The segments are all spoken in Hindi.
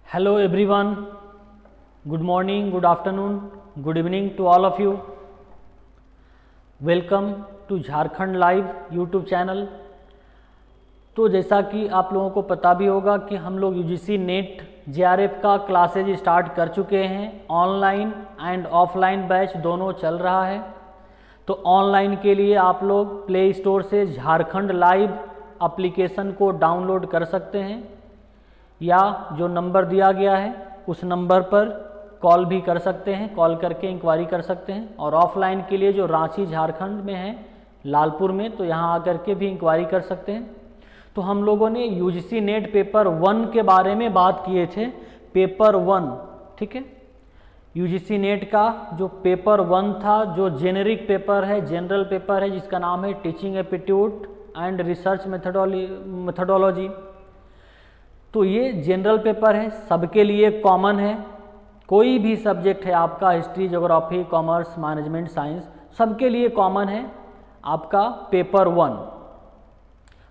Hello everyone, good morning, good afternoon, good evening to all of you. Welcome to Jharkhand live YouTube channel. तो जैसा कि आप लोगों को पता भी होगा कि हम लोग यूजीसी नेट जेआरएफ का क्लासेज स्टार्ट कर चुके हैं। ऑनलाइन एंड ऑफलाइन बैच दोनों चल रहा है। तो ऑनलाइन के लिए आप लोग प्ले स्टोर से झारखंड लाइव एप्लीकेशन को डाउनलोड कर सकते हैं या जो नंबर दिया गया है उस नंबर पर कॉल भी कर सकते हैं, कॉल करके इंक्वायरी कर सकते हैं। और ऑफलाइन के लिए जो रांची झारखंड में है लालपुर में, तो यहाँ आकर के भी इंक्वायरी कर सकते हैं। तो हम लोगों ने यूजीसी नेट पेपर 1 के बारे में बात किए थे। पेपर 1, ठीक है, यूजीसी नेट का जो पेपर 1 था, जो जेनेरिक पेपर है, जनरल पेपर है, जिसका नाम है teaching aptitude and research methodology. तो ये जनरल पेपर है, सबके लिए कॉमन है। कोई भी सब्जेक्ट है आपका, history, geography, commerce, management, science, सबके लिए कॉमन है आपका पेपर 1।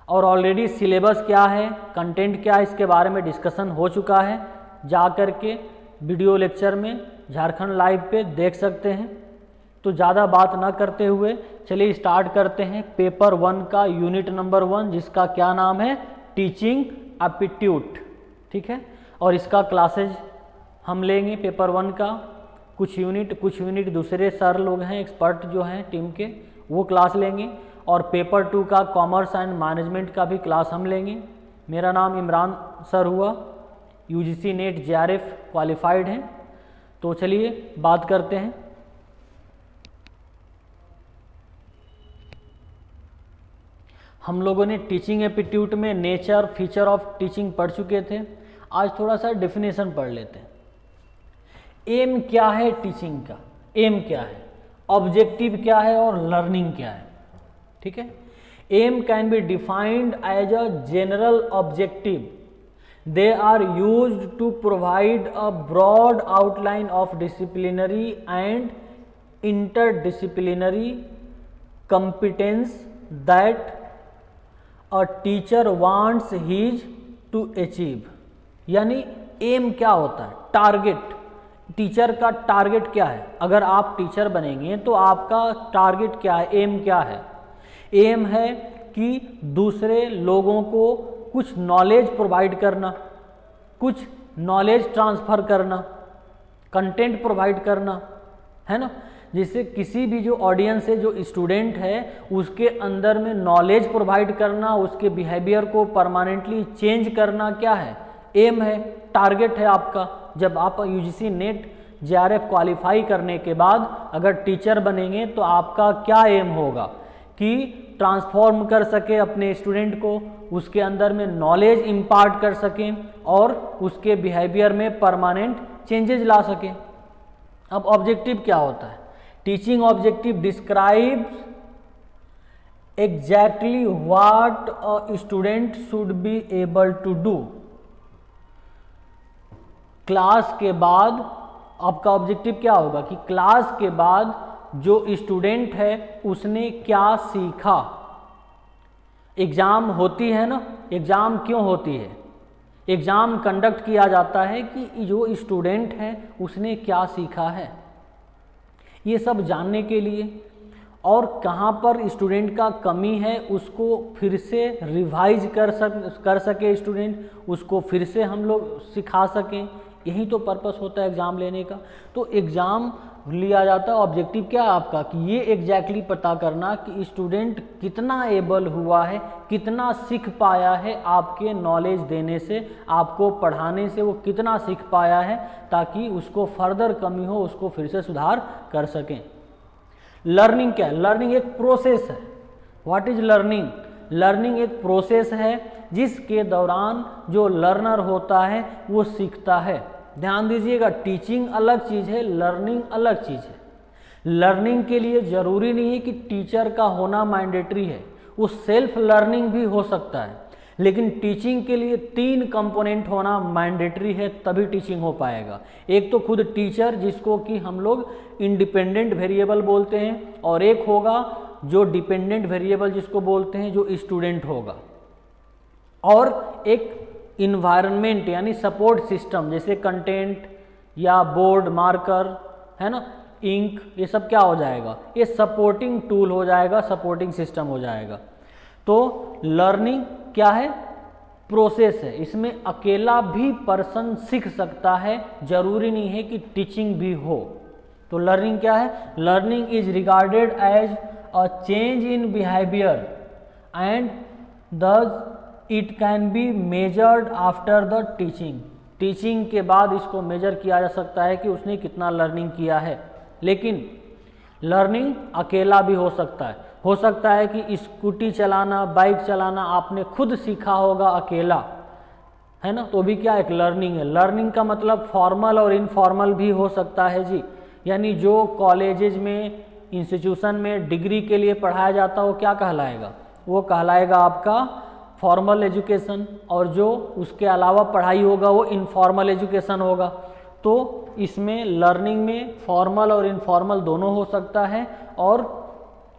और ऑलरेडी सिलेबस क्या है, कंटेंट क्या है, इसके बारे में डिस्कशन हो चुका है। जा कर के वीडियो लेक्चर में झारखंड लाइव पे देख सकते हैं। तो ज़्यादा बात ना करते हुए चलिए स्टार्ट करते हैं पेपर 1 का यूनिट नंबर 1, जिसका क्या नाम है, टीचिंग एप्टीट्यूड, ठीक है। और इसका क्लासेज हम लेंगे पेपर 1 का। कुछ यूनिट दूसरे सर लोग हैं, एक्सपर्ट जो हैं टीम के, वो क्लास लेंगे। और पेपर 2 का कॉमर्स एंड मैनेजमेंट का भी क्लास हम लेंगे। मेरा नाम इमरान सर हुआ, यूजीसी नेट जेआरएफ क्वालिफाइड हैं। तो चलिए बात करते हैं। हम लोगों ने टीचिंग एप्टीट्यूड में नेचर, फीचर ऑफ टीचिंग पढ़ चुके थे। आज थोड़ा सा डेफिनेशन पढ़ लेते हैं। एम क्या है टीचिंग का, एम क्या है, ऑब्जेक्टिव क्या है और लर्निंग क्या है, ठीक है। Aim can be defined as a general objective. They are used to provide a broad outline of disciplinary and interdisciplinary competence that a teacher wants his to achieve. यानी एम क्या होता है, टारगेट। टीचर का टारगेट क्या है, अगर आप टीचर बनेंगे तो आपका टारगेट क्या है, एम क्या है। एम है कि दूसरे लोगों को कुछ नॉलेज प्रोवाइड करना, कुछ नॉलेज ट्रांसफ़र करना, कंटेंट प्रोवाइड करना, है ना। जिससे किसी भी जो ऑडियंस है, जो स्टूडेंट है, उसके अंदर में नॉलेज प्रोवाइड करना, उसके बिहेवियर को परमानेंटली चेंज करना, क्या है, एम है, टारगेट है आपका। जब आप यूजीसी नेट जेआरएफ क्वालिफाई करने के बाद अगर टीचर बनेंगे तो आपका क्या एम होगा कि ट्रांसफॉर्म कर सके अपने स्टूडेंट को, उसके अंदर में नॉलेज इम्पार्ट कर सकें और उसके बिहेवियर में परमानेंट चेंजेस ला सकें। अब ऑब्जेक्टिव क्या होता है, teaching objective describes exactly what a student should be able to do. Class के बाद आपका ऑब्जेक्टिव क्या होगा कि क्लास के बाद जो स्टूडेंट है उसने क्या सीखा। एग्ज़ाम होती है ना, एग्ज़ाम क्यों होती है, एग्ज़ाम कंडक्ट किया जाता है कि जो स्टूडेंट है उसने क्या सीखा है, ये सब जानने के लिए। और कहाँ पर स्टूडेंट का कमी है उसको फिर से रिवाइज कर सके स्टूडेंट, उसको फिर से हम लोग सिखा सकें। यही तो पर्पस होता है एग्ज़ाम लेने का। तो एग्ज़ाम लिया जाता है, ऑब्जेक्टिव क्या है आपका कि ये एग्जैक्टली पता करना कि स्टूडेंट कितना एबल हुआ है, कितना सीख पाया है आपके नॉलेज देने से, आपको पढ़ाने से वो कितना सीख पाया है, ताकि उसको फर्दर कमी हो उसको फिर से सुधार कर सकें। लर्निंग क्या है, लर्निंग एक प्रोसेस है। व्हाट इज लर्निंग, लर्निंग एक प्रोसेस है जिसके दौरान जो लर्नर होता है वो सीखता है। ध्यान दीजिएगा, टीचिंग अलग चीज़ है, लर्निंग अलग चीज़ है। लर्निंग के लिए ज़रूरी नहीं है कि टीचर का होना मैंडेटरी है, वो सेल्फ लर्निंग भी हो सकता है। लेकिन टीचिंग के लिए 3 कंपोनेंट होना मैंडेटरी है, तभी टीचिंग हो पाएगा। एक तो खुद टीचर, जिसको कि हम लोग इंडिपेंडेंट वेरिएबल बोलते हैं, और एक होगा जो डिपेंडेंट वेरिएबल जिसको बोलते हैं, जो स्टूडेंट होगा। और एक इन्वायरमेंट यानी सपोर्ट सिस्टम, जैसे कंटेंट या बोर्ड, मार्कर, है ना, इंक, ये सब क्या हो जाएगा, ये सपोर्टिंग टूल हो जाएगा, सपोर्टिंग सिस्टम हो जाएगा। तो लर्निंग क्या है, प्रोसेस है, इसमें अकेला भी पर्सन सीख सकता है, जरूरी नहीं है कि टीचिंग भी हो। तो लर्निंग क्या है, learning is regarded as a change in behaviour and thus it can be measured after the teaching. Teaching के बाद इसको मेजर किया जा सकता है कि उसने कितना लर्निंग किया है। लेकिन लर्निंग अकेला भी हो सकता है कि स्कूटी चलाना, बाइक चलाना आपने खुद सीखा होगा अकेला, है ना, तो भी क्या एक लर्निंग है। लर्निंग का मतलब फॉर्मल और इनफॉर्मल भी हो सकता है जी, यानी जो कॉलेजेज में, इंस्टीट्यूशन में डिग्री के लिए पढ़ाया जाता है वो क्या कहलाएगा, वो कहलाएगा आपका फॉर्मल एजुकेशन, और जो उसके अलावा पढ़ाई होगा वो इनफॉर्मल एजुकेशन होगा। तो इसमें लर्निंग में फॉर्मल और इनफॉर्मल दोनों हो सकता है, और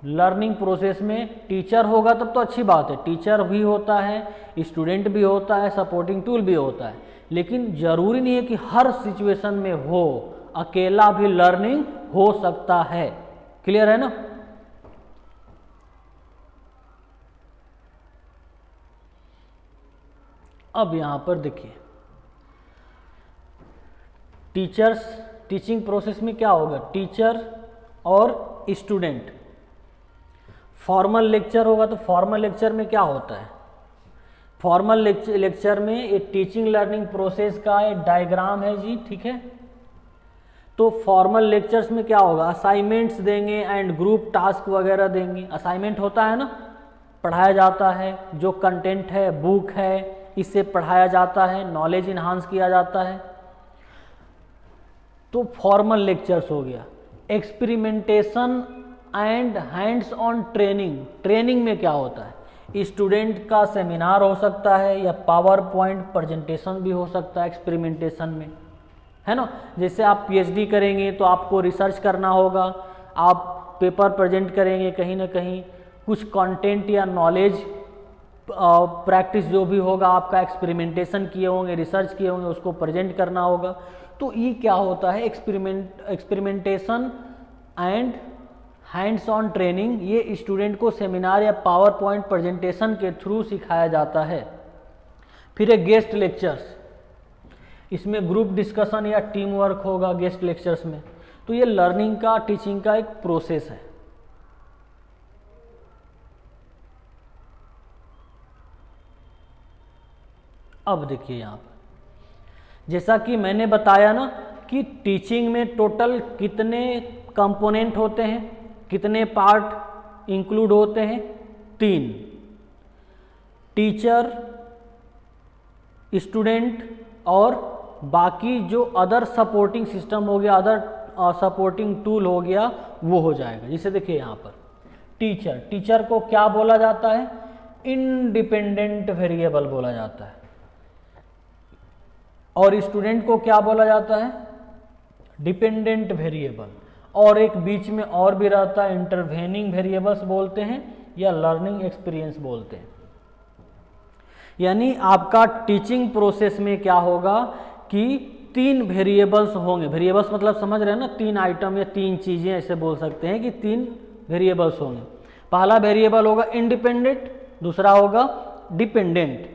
लर्निंग प्रोसेस में टीचर होगा तब तो अच्छी बात है, टीचर भी होता है, स्टूडेंट भी होता है, सपोर्टिंग टूल भी होता है, लेकिन ज़रूरी नहीं है कि हर सिचुएशन में हो, अकेला भी लर्निंग हो सकता है। क्लियर है ना। अब यहाँ पर देखिए, टीचर्स, टीचिंग प्रोसेस में क्या होगा, टीचर और स्टूडेंट, फॉर्मल लेक्चर होगा तो फॉर्मल लेक्चर में क्या होता है, फॉर्मल लेक्चर में एक टीचिंग लर्निंग प्रोसेस का एक डायग्राम है जी, ठीक है। तो फॉर्मल लेक्चर्स में क्या होगा, असाइनमेंट्स देंगे एंड ग्रुप टास्क वगैरह देंगे। असाइनमेंट होता है ना, पढ़ाया जाता है, जो कंटेंट है, बुक है, इससे पढ़ाया जाता है, नॉलेज इन्हांस किया जाता है। तो फॉर्मल लेक्चर्स हो गया। Experimentation and hands on training, training में क्या होता है, स्टूडेंट का सेमिनार हो सकता है या पावर पॉइंट प्रेजेंटेशन भी हो सकता है एक्सपेरिमेंटेशन में, है ना। जैसे आप पीएचडी करेंगे तो आपको रिसर्च करना होगा, आप पेपर प्रेजेंट करेंगे, कहीं ना कहीं कुछ कंटेंट या नॉलेज प्रैक्टिस जो भी होगा आपका, एक्सपेरिमेंटेशन किए होंगे, रिसर्च किए होंगे, उसको प्रेजेंट करना होगा। तो ये क्या होता है, experimentation and hands on training, ये स्टूडेंट को सेमिनार या पावर पॉइंट प्रेजेंटेशन के थ्रू सिखाया जाता है। फिर एक गेस्ट लेक्चर्स, इसमें ग्रुप डिस्कशन या टीम वर्क होगा गेस्ट लेक्चर्स में। तो ये लर्निंग का, टीचिंग का एक प्रोसेस है। अब देखिए यहाँ पर, जैसा कि मैंने बताया ना कि टीचिंग में टोटल कितने कंपोनेंट होते हैं, कितने पार्ट इंक्लूड होते हैं, 3, टीचर, स्टूडेंट और बाकी जो अदर सपोर्टिंग सिस्टम हो गया, अदर सपोर्टिंग टूल हो गया, वो हो जाएगा। जैसे देखिए यहाँ पर टीचर, टीचर को क्या बोला जाता है, इंडिपेंडेंट वेरिएबल बोला जाता है। और स्टूडेंट को क्या बोला जाता है, डिपेंडेंट वेरिएबल। और एक बीच में और भी रहता है, इंटरवेनिंग वेरिएबल्स बोलते हैं या लर्निंग एक्सपीरियंस बोलते हैं। यानी आपका टीचिंग प्रोसेस में क्या होगा कि 3 वेरिएबल्स होंगे। वेरिएबल्स मतलब समझ रहे हैं ना, 3 आइटम या 3 चीज़ें, ऐसे बोल सकते हैं कि 3 वेरिएबल्स होंगे। पहला वेरिएबल होगा इंडिपेंडेंट, दूसरा होगा डिपेंडेंट।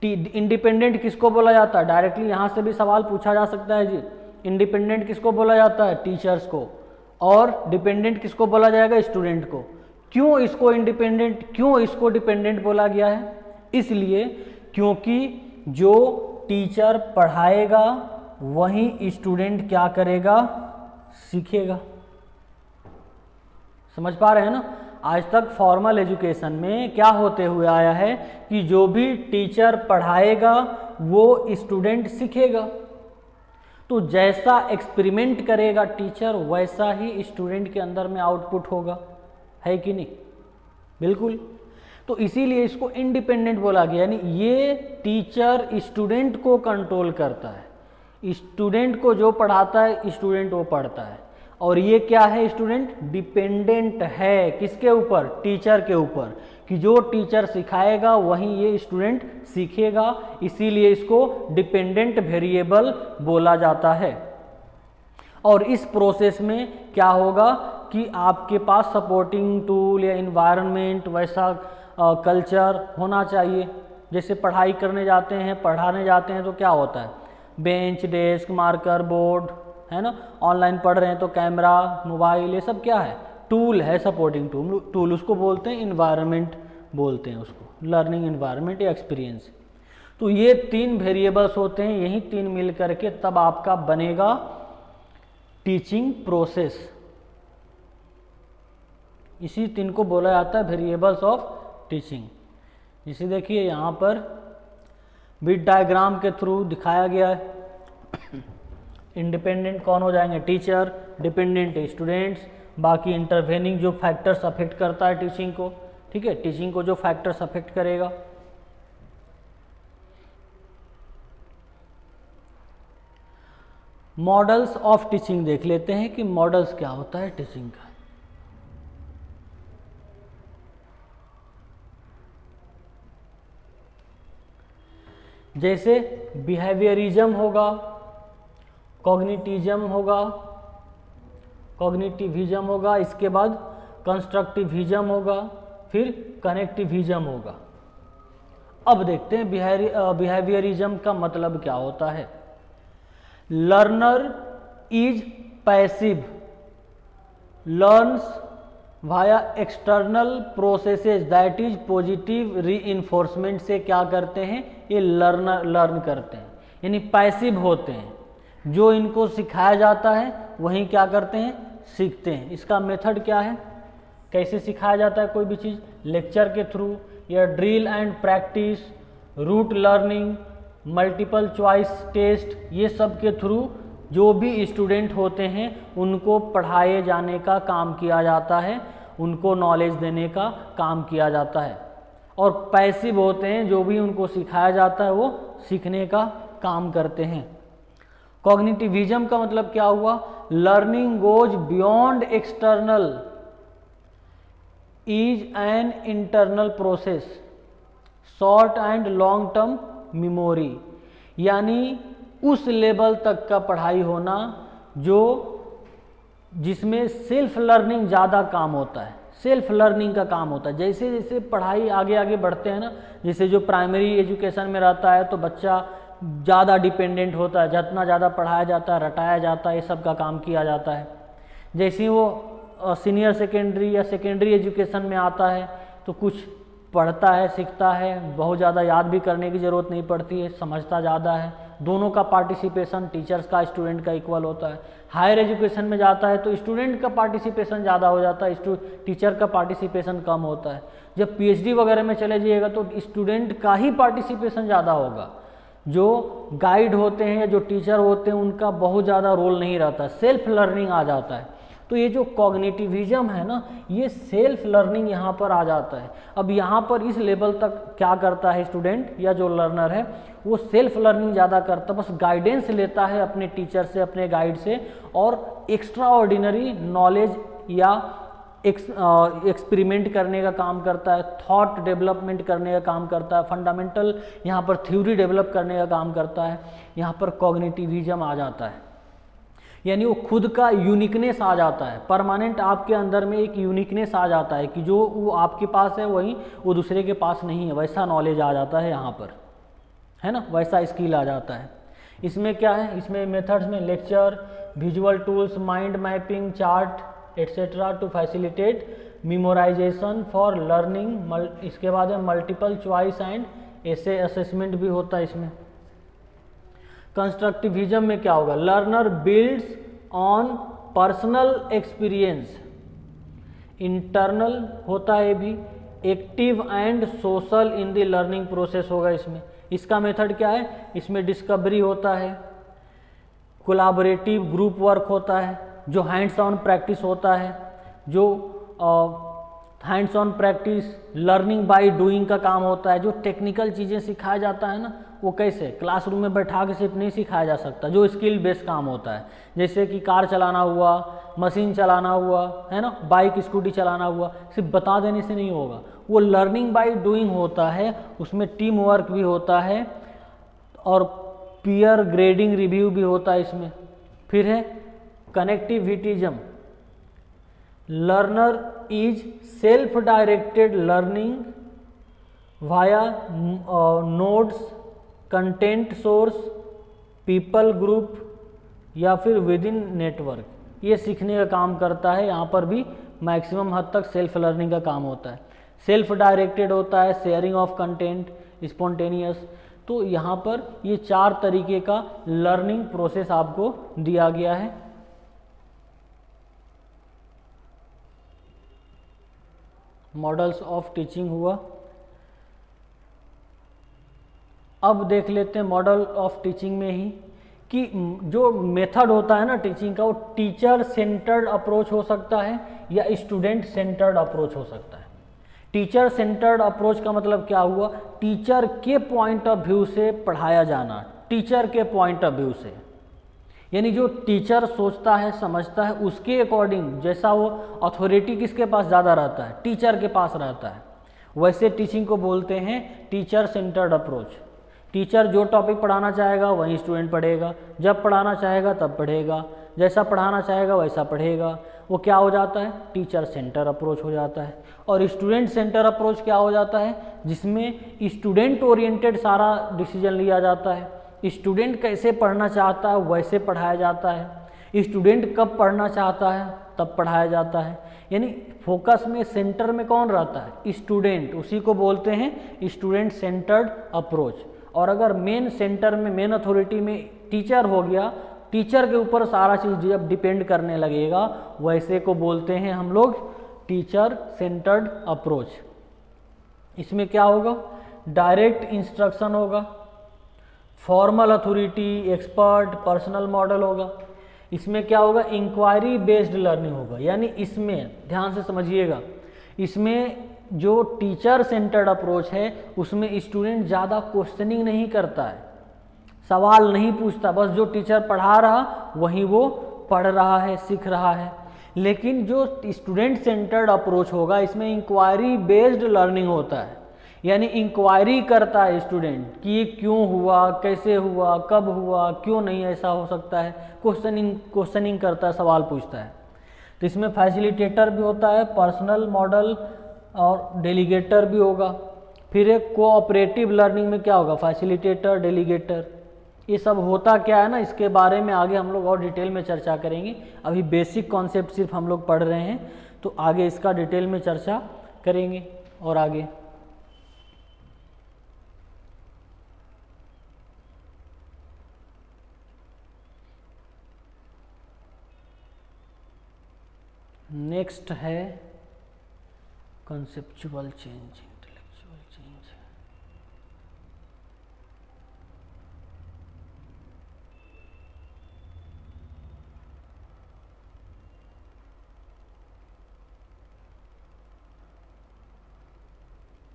इंडिपेंडेंट किसको बोला जाता है, डायरेक्टली यहाँ से भी सवाल पूछा जा सकता है जी। इंडिपेंडेंट किसको बोला जाता है, टीचर्स को, और डिपेंडेंट किसको बोला जाएगा, स्टूडेंट को। क्यों इसको इंडिपेंडेंट, क्यों इसको डिपेंडेंट बोला गया है, इसलिए क्योंकि जो टीचर पढ़ाएगा वही स्टूडेंट क्या करेगा, सीखेगा। समझ पा रहे हैं ना। आज तक फॉर्मल एजुकेशन में क्या होते हुए आया है कि जो भी टीचर पढ़ाएगा वो स्टूडेंट सीखेगा। तो जैसा एक्सपेरिमेंट करेगा टीचर, वैसा ही स्टूडेंट के अंदर में आउटपुट होगा, है कि नहीं, बिल्कुल। तो इसीलिए इसको इंडिपेंडेंट बोला गया, यानी ये टीचर स्टूडेंट को कंट्रोल करता है, स्टूडेंट को जो पढ़ाता है स्टूडेंट वो पढ़ता है। और ये क्या है, स्टूडेंट डिपेंडेंट है किसके ऊपर, टीचर के ऊपर। कि जो टीचर सिखाएगा वही ये स्टूडेंट सीखेगा, इसीलिए इसको डिपेंडेंट वेरिएबल बोला जाता है। और इस प्रोसेस में क्या होगा कि आपके पास सपोर्टिंग टूल या इन्वायरमेंट वैसा कल्चर होना चाहिए। जैसे पढ़ाई करने जाते हैं, पढ़ाने जाते हैं तो क्या होता है, बेंच, डेस्क, मार्कर, बोर्ड, है ना। ऑनलाइन पढ़ रहे हैं तो कैमरा, मोबाइल, ये सब क्या है, टूल है, सपोर्टिंग टूल उसको बोलते हैं, इन्वायरमेंट बोलते हैं उसको, लर्निंग इन्वायरमेंट या एक्सपीरियंस। तो ये 3 वेरिएबल्स होते हैं, यही 3 मिल करके तब आपका बनेगा टीचिंग प्रोसेस। इसी 3 को बोला जाता है वेरिएबल्स ऑफ टीचिंग। जिसे देखिए यहाँ पर बिट डायग्राम के थ्रू दिखाया गया है। इंडिपेंडेंट कौन हो जाएंगे, टीचर, डिपेंडेंट स्टूडेंट्स, बाकी इंटरवेनिंग जो फैक्टर्स अफेक्ट करता है टीचिंग को, ठीक है, टीचिंग को जो फैक्टर्स अफेक्ट करेगा। मॉडल्स ऑफ टीचिंग देख लेते हैं कि मॉडल्स क्या होता है टीचिंग का। जैसे बिहेवियरिज्म होगा, कॉग्निटिज्म होगा, कॉग्निटिविज्म होगा, इसके बाद कंस्ट्रक्टिविज्म होगा, फिर कनेक्टिविज्म होगा। अब देखते हैं बिहेवियरिज्म का मतलब क्या होता है। Learner is passive, learns via external processes that is positive reinforcement से क्या करते हैं, ये लर्न करते हैं, यानी पैसिव होते हैं। जो इनको सिखाया जाता है वही क्या करते हैं, सीखते हैं। इसका मेथड क्या है, कैसे सिखाया जाता है कोई भी चीज़, लेक्चर के थ्रू या drill and practice, rote learning, multiple choice test, ये सब के थ्रू जो भी स्टूडेंट होते हैं उनको पढ़ाए जाने का काम किया जाता है, उनको नॉलेज देने का काम किया जाता है। और पैसिव होते हैं, जो भी उनको सिखाया जाता है वो सीखने का काम करते हैं। कॉग्निटिविज्म का मतलब क्या हुआ, learning goes beyond external is an internal process, short and long term memory, यानी उस लेवल तक का पढ़ाई होना जो जिसमें सेल्फ लर्निंग ज़्यादा काम होता है, सेल्फ लर्निंग का काम होता है। जैसे जैसे पढ़ाई आगे आगे बढ़ते हैं ना, जैसे जो प्राइमरी एजुकेशन में रहता है तो बच्चा ज़्यादा डिपेंडेंट होता है, जितना ज़्यादा पढ़ाया जाता है, रटाया जाता है, ये सब का काम किया जाता है। जैसे वो सीनियर सेकेंडरी या सेकेंडरी एजुकेशन में आता है तो कुछ पढ़ता है, सीखता है, बहुत ज़्यादा याद भी करने की ज़रूरत नहीं पड़ती है, समझता ज़्यादा है। दोनों का पार्टिसिपेशन टीचर्स का स्टूडेंट का इक्वल होता है। हायर एजुकेशन में जाता है तो स्टूडेंट का पार्टिसिपेशन ज़्यादा हो जाता है, टीचर का पार्टिसिपेशन कम होता है। जब पीएचडी वगैरह में चले जाइएगा तो स्टूडेंट का ही पार्टिसिपेशन ज़्यादा होगा, जो गाइड होते हैं या जो टीचर होते हैं उनका बहुत ज़्यादा रोल नहीं रहता, सेल्फ लर्निंग आ जाता है। तो ये जो कॉग्निटिविज्म है ना, ये सेल्फ लर्निंग यहाँ पर आ जाता है। अब यहाँ पर इस लेवल तक क्या करता है स्टूडेंट या जो लर्नर है, वो सेल्फ लर्निंग ज़्यादा करता है, बस गाइडेंस लेता है अपने टीचर से, अपने गाइड से, और एक्स्ट्रा ऑर्डिनरी नॉलेज या एक्सपेरिमेंट करने का काम करता है, थॉट डेवलपमेंट करने का काम करता है, फंडामेंटल यहाँ पर थ्योरी डेवलप करने का काम करता है। यहाँ पर कॉग्निटिविज्म आ जाता है, यानी वो खुद का यूनिकनेस आ जाता है, परमानेंट आपके अंदर में एक यूनिकनेस आ जाता है कि जो वो आपके पास है वही वो दूसरे के पास नहीं है, वैसा नॉलेज आ जाता है यहाँ पर, है ना, वैसा स्किल आ जाता है। इसमें क्या है, इसमें मेथड्स में lecture, visual tools, mind mapping, chart etcetera to facilitate memorisation for learning. इसके बाद है मल्टीपल चॉइस एंड ऐसे असेसमेंट भी होता है इसमें। कंस्ट्रक्टिविज्म में क्या होगा, learner builds on personal experience, internal होता है भी, active and social in the learning process होगा इसमें। इसका मेथड क्या है, इसमें डिस्कवरी होता है, कोलैबोरेटिव ग्रुप वर्क होता है, जो हैंड्स ऑन प्रैक्टिस होता है, जो hands on practice learning by doing का काम होता है। जो टेक्निकल चीज़ें सिखाया जाता है ना, वो कैसे क्लासरूम में बैठा के सिर्फ नहीं सिखाया जा सकता, जो स्किल बेस्ड काम होता है, जैसे कि कार चलाना हुआ, मशीन चलाना हुआ, है ना, बाइक स्कूटी चलाना हुआ, सिर्फ बता देने से नहीं होगा, वो लर्निंग बाय डूइंग होता है, उसमें टीम वर्क भी होता है और पीयर ग्रेडिंग रिव्यू भी होता है इसमें। फिर है connectivism, learner is self directed learning via nodes, content source, people group या फिर विद इन नेटवर्क, ये सीखने का काम करता है। यहाँ पर भी मैक्सिमम हद तक सेल्फ लर्निंग का काम होता है। सेल्फ डायरेक्टेड होता है, शेयरिंग ऑफ कंटेंट, स्पॉन्टेनियस। तो यहाँ पर ये 4 तरीके का लर्निंग प्रोसेस आपको दिया गया है। मॉडल्स ऑफ टीचिंग हुआ। अब देख लेते हैं मॉडल ऑफ टीचिंग में ही कि जो मेथड होता है ना टीचिंग का, वो टीचर सेंटर्ड अप्रोच हो सकता है या स्टूडेंट सेंटर्ड अप्रोच हो सकता है। टीचर सेंटर्ड अप्रोच का मतलब क्या हुआ? टीचर के पॉइंट ऑफ व्यू से पढ़ाया जाना, टीचर के पॉइंट ऑफ व्यू से, यानी जो टीचर सोचता है समझता है उसके अकॉर्डिंग, जैसा वो अथॉरिटी किसके पास ज़्यादा रहता है? टीचर के पास रहता है। वैसे टीचिंग को बोलते हैं टीचर सेंटर्ड अप्रोच। टीचर जो टॉपिक पढ़ाना चाहेगा वही स्टूडेंट पढ़ेगा, जब पढ़ाना चाहेगा तब पढ़ेगा, जैसा पढ़ाना चाहेगा वैसा पढ़ेगा। वो क्या हो जाता है? टीचर सेंटर अप्रोच हो जाता है। और स्टूडेंट सेंटर अप्रोच क्या हो जाता है? जिसमें स्टूडेंट ओरिएंटेड सारा डिसीजन लिया जाता है। स्टूडेंट कैसे पढ़ना चाहता है वैसे पढ़ाया जाता है। स्टूडेंट कब पढ़ना चाहता है तब पढ़ाया जाता है। यानी फोकस में, सेंटर में कौन रहता है? स्टूडेंट। उसी को बोलते हैं स्टूडेंट सेंटर्ड अप्रोच। और अगर मेन सेंटर में, मेन अथॉरिटी में टीचर हो गया, टीचर के ऊपर सारा चीज़ जब डिपेंड करने लगेगा, वैसे को बोलते हैं हम लोग टीचर सेंटर्ड अप्रोच। इसमें क्या होगा? डायरेक्ट इंस्ट्रक्शन होगा, formal authority, expert, personal model होगा। इसमें क्या होगा? इंक्वायरी बेस्ड लर्निंग होगा। यानी इसमें ध्यान से समझिएगा, इसमें जो टीचर सेंटर्ड अप्रोच है उसमें स्टूडेंट ज़्यादा क्वेश्चनिंग नहीं करता है, सवाल नहीं पूछता, बस जो टीचर पढ़ा रहा वही वो पढ़ रहा है, सीख रहा है। लेकिन जो स्टूडेंट सेंटर्ड अप्रोच होगा इसमें इंक्वायरी बेस्ड लर्निंग होता है। यानी इंक्वायरी करता है स्टूडेंट कि ये क्यों हुआ, कैसे हुआ, कब हुआ, क्यों नहीं ऐसा हो सकता है, क्वेश्चनिंग करता है, सवाल पूछता है। तो इसमें फैसिलिटेटर भी होता है, पर्सनल मॉडल और डेलीगेटर भी होगा। फिर एक कोऑपरेटिव लर्निंग में क्या होगा? Facilitator, delegator. ये सब होता क्या है ना, इसके बारे में आगे हम लोग और डिटेल में चर्चा करेंगे। अभी बेसिक कॉन्सेप्ट सिर्फ हम लोग पढ़ रहे हैं, तो आगे इसका डिटेल में चर्चा करेंगे। और आगे नेक्स्ट है कॉन्सेप्चुअल चेंज, इंटेलेक्चुअल चेंज।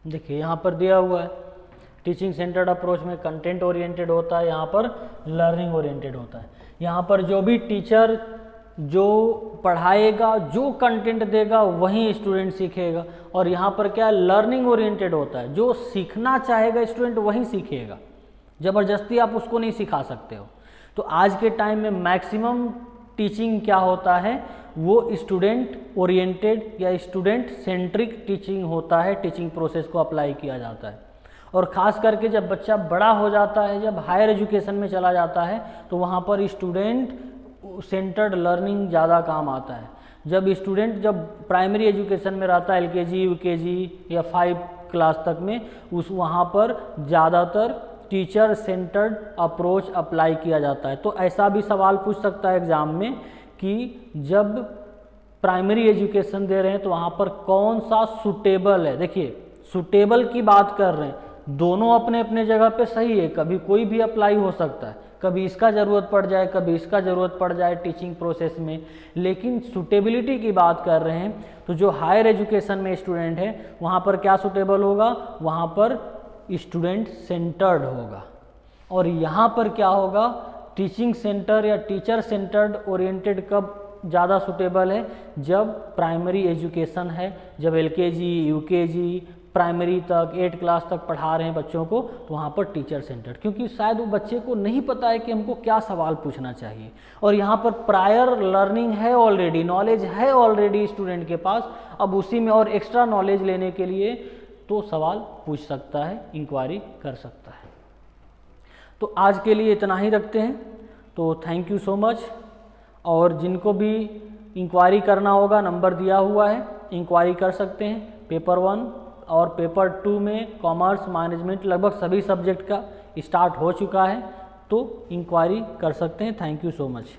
देखिए यहाँ पर दिया हुआ है टीचिंग सेंटर्ड अप्रोच में कंटेंट ओरिएंटेड होता है, यहाँ पर लर्निंग ओरिएंटेड होता है। यहाँ पर जो भी टीचर जो पढ़ाएगा, जो कंटेंट देगा वही स्टूडेंट सीखेगा। और यहाँ पर क्या लर्निंग ओरिएंटेड होता है, जो सीखना चाहेगा स्टूडेंट वही सीखेगा, ज़बरदस्ती आप उसको नहीं सिखा सकते हो। तो आज के टाइम में मैक्सिमम टीचिंग क्या होता है, वो स्टूडेंट ओरिएंटेड या स्टूडेंट सेंट्रिक टीचिंग होता है। टीचिंग प्रोसेस को अप्लाई किया जाता है। और ख़ास करके जब बच्चा बड़ा हो जाता है, जब हायर एजुकेशन में चला जाता है, तो वहाँ पर स्टूडेंट सेंटर्ड लर्निंग ज़्यादा काम आता है। जब स्टूडेंट जब प्राइमरी एजुकेशन में रहता है, LKG, UKG या 5 क्लास तक में, वहाँ पर ज़्यादातर टीचर सेंटर्ड अप्रोच अप्लाई किया जाता है। तो ऐसा भी सवाल पूछ सकता है एग्ज़ाम में कि जब प्राइमरी एजुकेशन दे रहे हैं तो वहाँ पर कौन सा सूटेबल है। देखिए सूटेबल की बात कर रहे हैं, दोनों अपने अपने जगह पे सही है, कभी कोई भी अप्लाई हो सकता है, कभी इसका ज़रूरत पड़ जाए, कभी इसका ज़रूरत पड़ जाए टीचिंग प्रोसेस में। लेकिन सूटेबिलिटी की बात कर रहे हैं तो जो हायर एजुकेशन में स्टूडेंट है वहाँ पर क्या सूटेबल होगा? वहाँ पर स्टूडेंट सेंटर्ड होगा। और यहाँ पर क्या होगा? टीचिंग सेंटर या टीचर सेंटर्ड ओरिएंटेड कब ज़्यादा सूटेबल है? जब प्राइमरी एजुकेशन है, जब LKG, UKG, प्राइमरी तक 8 क्लास तक पढ़ा रहे हैं बच्चों को, तो वहाँ पर टीचर सेंटर्ड, क्योंकि शायद वो बच्चे को नहीं पता है कि हमको क्या सवाल पूछना चाहिए, और यहाँ पर प्रायर लर्निंग है ऑलरेडी, नॉलेज है ऑलरेडी स्टूडेंट के पास, अब उसी में और एक्स्ट्रा नॉलेज लेने के लिए तो सवाल पूछ सकता है, इंक्वायरी कर सकता है। तो आज के लिए इतना ही रखते हैं, तो थैंक यू सो मच। और जिनको भी इंक्वायरी करना होगा नंबर दिया हुआ है, इंक्वायरी कर सकते हैं। पेपर 1 और पेपर 2 में कॉमर्स मैनेजमेंट लगभग सभी सब्जेक्ट का स्टार्ट हो चुका है, तो इंक्वायरी कर सकते हैं। Thank you so much.